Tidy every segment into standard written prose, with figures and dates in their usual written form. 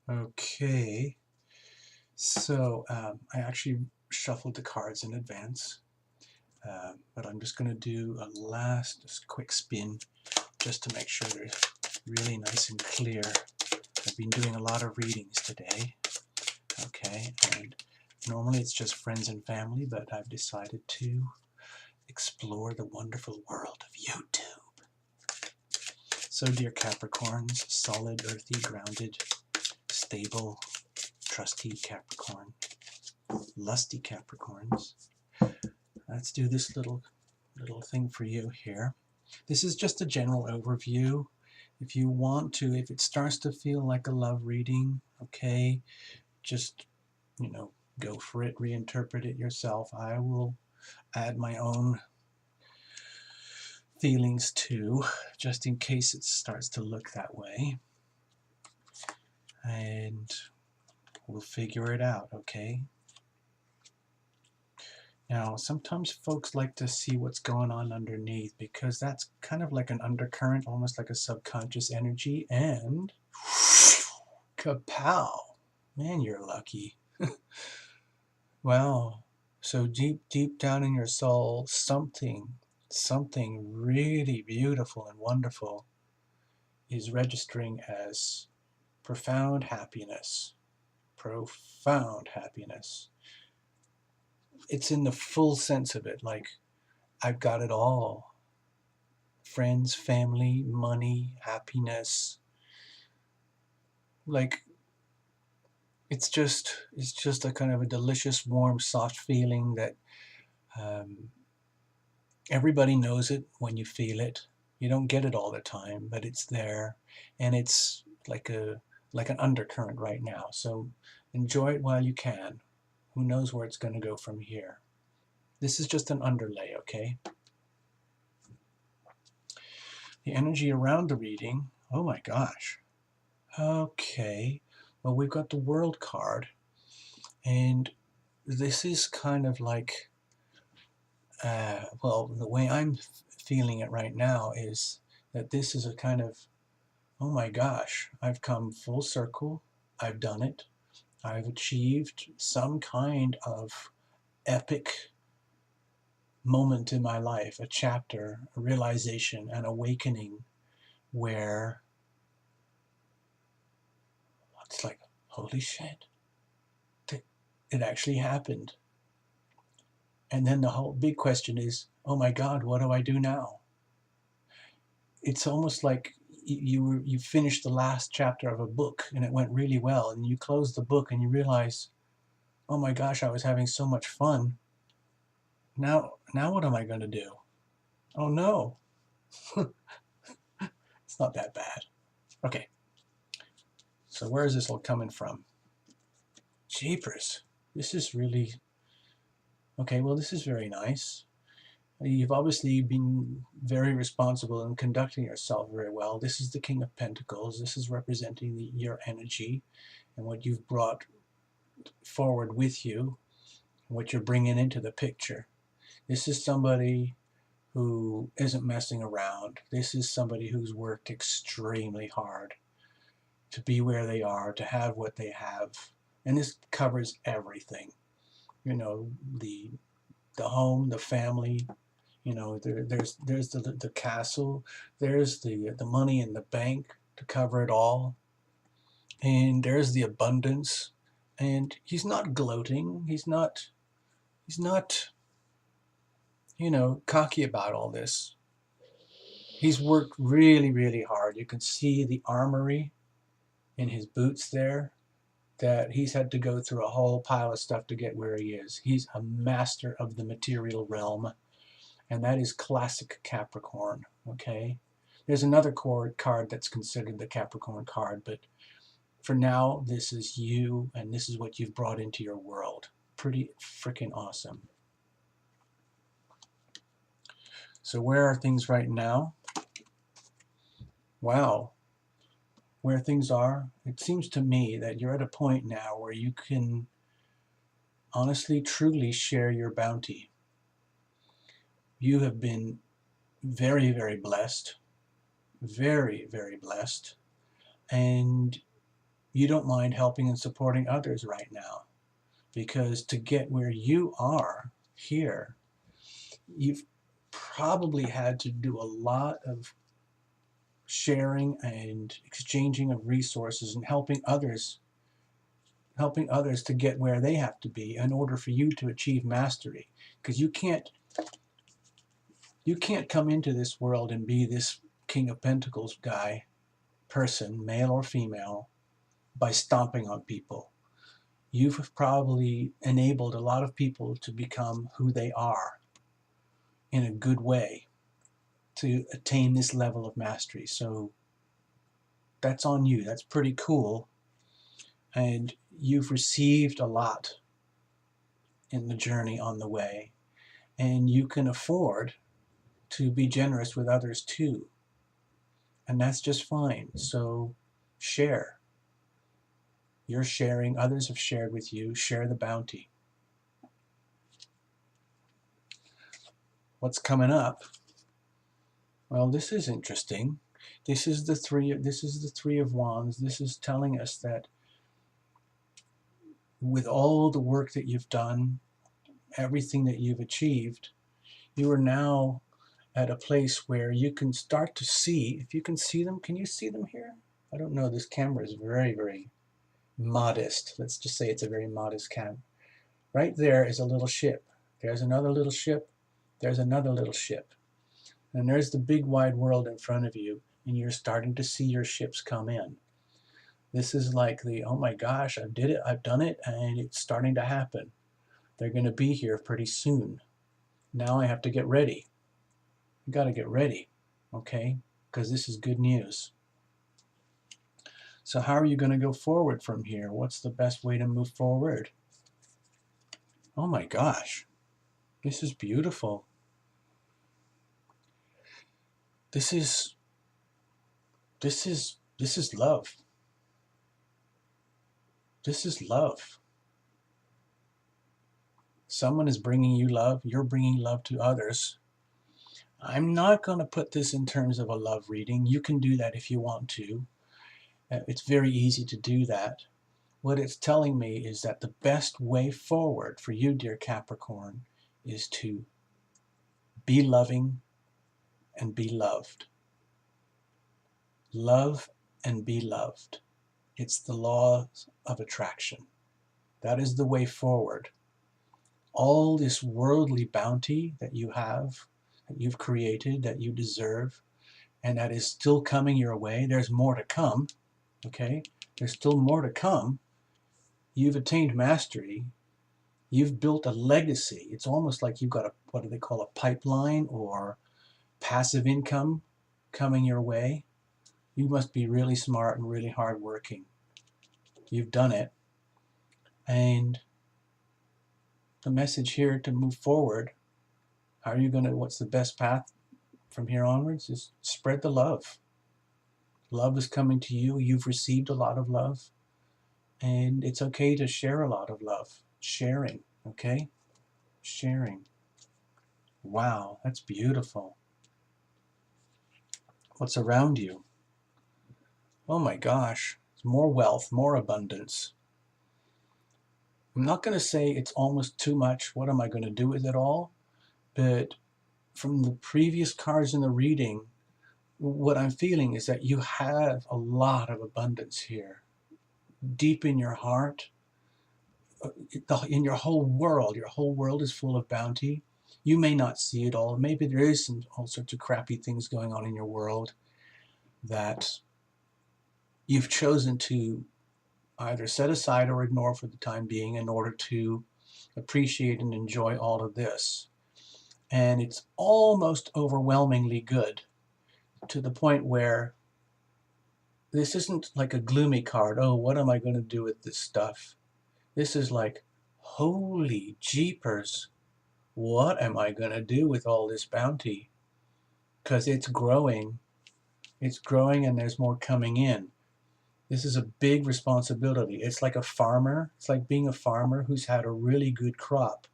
Okay, so I actually shuffled the cards in advance, but I'm just going to do a last just quick spin just to make sure they're really nice and clear. I've been doing a lot of readings today, okay, and normally it's just friends and family, but I've decided to explore the wonderful world of YouTube. So, dear Capricorns, solid, earthy, grounded, stable, trusty Capricorn, lusty Capricorns, let's do this little thing for you here. This is just a general overview. If you want to, if it starts to feel like a love reading, okay, just, go for it, reinterpret it yourself. I will add my own feelings too, just in case it starts to look that way. And we'll figure it out, okay? Now, sometimes folks like to see what's going on underneath because that's kind of like an undercurrent, almost like a subconscious energy, and kapow! Man, you're lucky. Wow. So deep down in your soul, something really beautiful and wonderful is registering as profound happiness. Profound happiness. It's in the full sense of it, like, I've got it all. Friends, family, money, happiness. Like, it's just a kind of a delicious, warm, soft feeling that um, everybody knows it when you feel it. You don't get it all the time, but it's there, and it's like an undercurrent right now. So enjoy it while you can. Who knows where it's going to go from here? This is just an underlay, okay? The energy around the reading, oh my gosh. Okay, well, we've got the World card, and this is kind of like, well, the way I'm feeling it right now is that this is a kind of, oh my gosh, I've come full circle, I've done it, I've achieved some kind of epic moment in my life, a chapter, a realization, an awakening where it's like, holy shit, it actually happened. And then the whole big question is, oh my God, what do I do now? It's almost like you finished the last chapter of a book and it went really well, and you close the book and you realize, oh my gosh, I was having so much fun. Now what am I going to do? Oh no. It's not that bad. Okay, so where is this all coming from? Jeepers, this is really okay. Well, this is very nice. You've obviously been very responsible in conducting yourself very well. This is the King of Pentacles. This is representing your energy and what you've brought forward with you, what you're bringing into the picture. This is somebody who isn't messing around. This is somebody who's worked extremely hard to be where they are, to have what they have. And this covers everything. The home, the family, there's the castle, there's the money in the bank to cover it all, and there's the abundance. And he's not gloating. He's not cocky about all this. He's worked really, really hard. You can see the armory in his boots there, that he's had to go through a whole pile of stuff to get where he is. He's a master of the material realm, and that is classic Capricorn, okay? There's another card that's considered the Capricorn card, but for now, this is you, and this is what you've brought into your world. Pretty freaking awesome. So where are things right now? Wow. Where things are, it seems to me that you're at a point now where you can honestly, truly share your bounty. You have been very, very blessed, very, very blessed, and you don't mind helping and supporting others right now. Because to get where you are here, you've probably had to do a lot of sharing and exchanging of resources and helping others to get where they have to be in order for you to achieve mastery. Because you can't come into this world and be this King of Pentacles guy, person, male or female, by stomping on people. You've probably enabled a lot of people to become who they are in a good way to attain this level of mastery. So that's on you. That's pretty cool. And you've received a lot in the journey on the way. And you can afford to be generous with others too. And that's just fine. So share. You're sharing, others have shared with you. Share the bounty. What's coming up? Well, this is interesting. This is the three of Wands. This is telling us that with all the work that you've done, everything that you've achieved, you are now at a place where you can start to see, if you can see them, can you see them here? I don't know, this camera is very, very modest. Let's just say it's a very modest cam. Right there is a little ship. There's another little ship. There's another little ship. And there's the big wide world in front of you, and you're starting to see your ships come in. This is like the, oh my gosh, I did it, I've done it, and it's starting to happen. They're going to be here pretty soon. Now I have to get ready. You got to get ready, okay? Because this is good news. So how are you going to go forward from here? What's the best way to move forward? Oh my gosh, this is beautiful. This is love. This is love. Someone is bringing you love. You're bringing love to others. I'm not going to put this in terms of a love reading. You can do that if you want to. It's very easy to do that. What it's telling me is that the best way forward for you, dear Capricorn, is to be loving and be loved. Love and be loved. It's the law of attraction. That is the way forward. All this worldly bounty that you have, that you've created, that you deserve, and that is still coming your way. There's more to come, okay? There's still more to come. You've attained mastery. You've built a legacy. It's almost like you've got a, what do they call, a pipeline or passive income coming your way. You must be really smart and really hardworking. You've done it. And the message here to move forward, how are you going to, what's the best path from here onwards, is spread the love. Love is coming to you. You've received a lot of love. And it's okay to share a lot of love. Sharing, okay? Sharing. Wow, that's beautiful. What's around you? Oh my gosh, more wealth, more abundance. I'm not going to say it's almost too much. What am I going to do with it all? But from the previous cards in the reading, what I'm feeling is that you have a lot of abundance here. Deep in your heart, in your whole world is full of bounty. You may not see it all. Maybe there is all sorts of crappy things going on in your world that you've chosen to either set aside or ignore for the time being in order to appreciate and enjoy all of this. And it's almost overwhelmingly good, to the point where this isn't like a gloomy card. Oh, what am I going to do with this stuff? This is like, holy jeepers, what am I going to do with all this bounty? Because it's growing. It's growing and there's more coming in. This is a big responsibility. It's like a farmer. It's like being a farmer who's had a really good crop.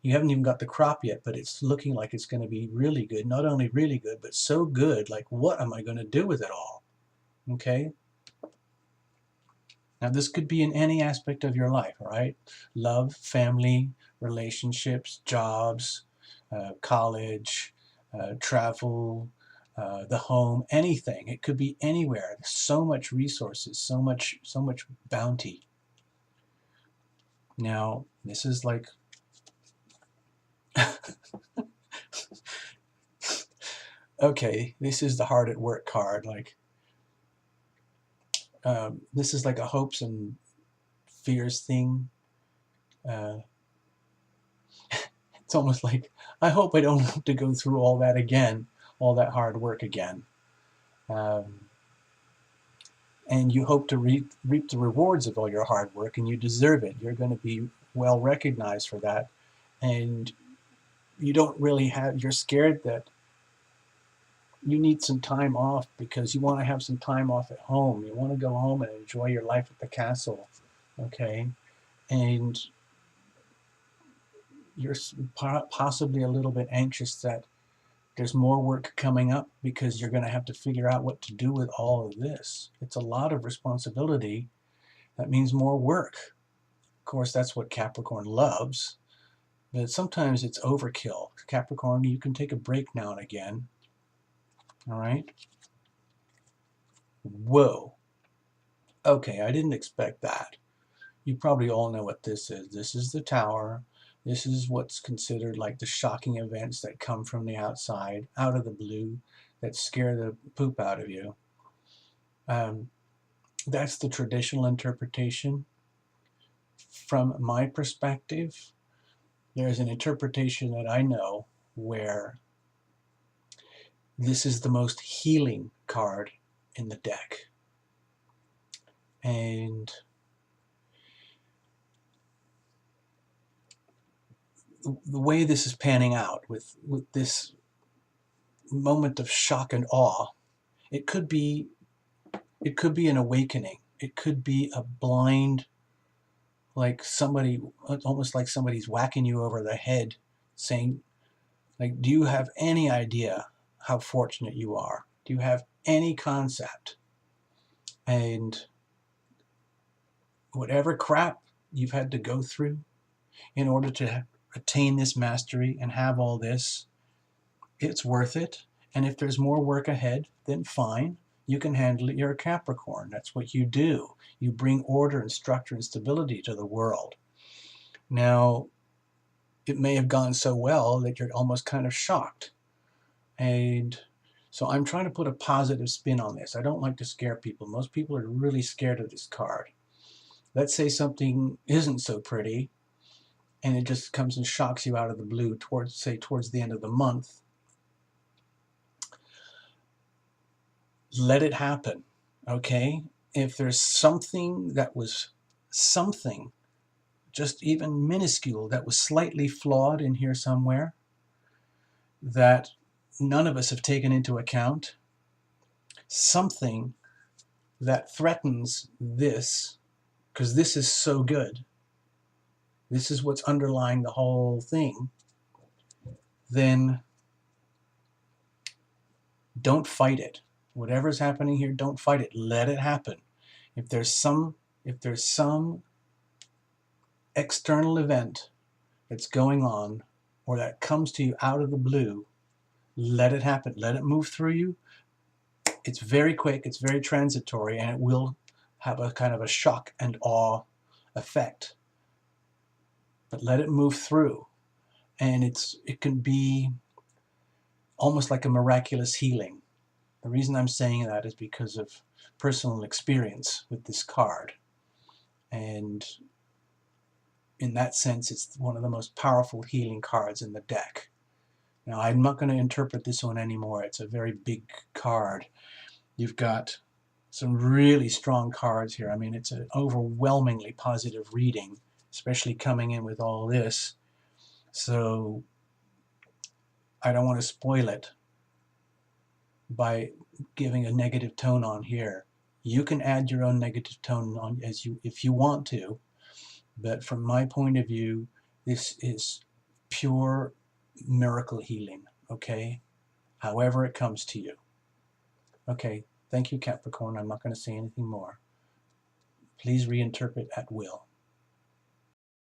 You haven't even got the crop yet, but it's looking like it's going to be really good. Not only really good, but so good, like what am I going to do with it all? Okay? Now, this could be in any aspect of your life, all right? Love, family, relationships, jobs, college, travel, the home, anything. It could be anywhere. There's so much resources, so much bounty. Now, this is like okay, this is the hard at work card. Like, this is like a hopes and fears thing. Uh, it's almost like, I hope I don't have to go through all that again, all that hard work again. Um, and you hope to reap the rewards of all your hard work, and you deserve it. You're going to be well recognized for that. And you don't really have, you're scared that you need some time off because you want to have some time off at home. You want to go home and enjoy your life at the castle, okay? And you're possibly a little bit anxious that there's more work coming up because you're going to have to figure out what to do with all of this. It's a lot of responsibility. That means more work. Of course, that's what Capricorn loves, but sometimes it's overkill. Capricorn, you can take a break now and again, all right? Whoa. Okay, I didn't expect that. You probably all know what this is. This is the Tower. This is what's considered like the shocking events that come from the outside, out of the blue, that scare the poop out of you. That's the traditional interpretation. From my perspective, there's an interpretation that I know where this is the most healing card in the deck. And the way this is panning out with this moment of shock and awe, it could be an awakening. It could be a blind, like somebody, almost like somebody's whacking you over the head saying, like, do you have any idea how fortunate you are? Do you have any concept? And whatever crap you've had to go through in order to attain this mastery and have all this, it's worth it. And if there's more work ahead, then fine. You can handle it. You're a Capricorn. That's what you do. You bring order and structure and stability to the world. Now, it may have gone so well that you're almost kind of shocked. And so I'm trying to put a positive spin on this. I don't like to scare people. Most people are really scared of this card. Let's say something isn't so pretty and it just comes and shocks you out of the blue towards the end of the month. Let it happen, okay? If there's something that was something, just even minuscule, that was slightly flawed in here somewhere that none of us have taken into account, something that threatens this, because this is so good, this is what's underlying the whole thing, then don't fight it. Whatever's happening here, don't fight it. Let it happen. If there's some external event that's going on or that comes to you out of the blue, let it happen. Let it move through you. It's very quick, it's very transitory, and it will have a kind of a shock and awe effect. But let it move through. And it can be almost like a miraculous healing. The reason I'm saying that is because of personal experience with this card. And in that sense, it's one of the most powerful healing cards in the deck. Now, I'm not going to interpret this one anymore. It's a very big card. You've got some really strong cards here. I mean, it's an overwhelmingly positive reading, especially coming in with all this. So I don't want to spoil it by giving a negative tone on here. You can add your own negative tone on if you want to, but from my point of view, this is pure miracle healing, okay? However it comes to you. Okay, thank you, Capricorn. I'm not going to say anything more. Please reinterpret at will.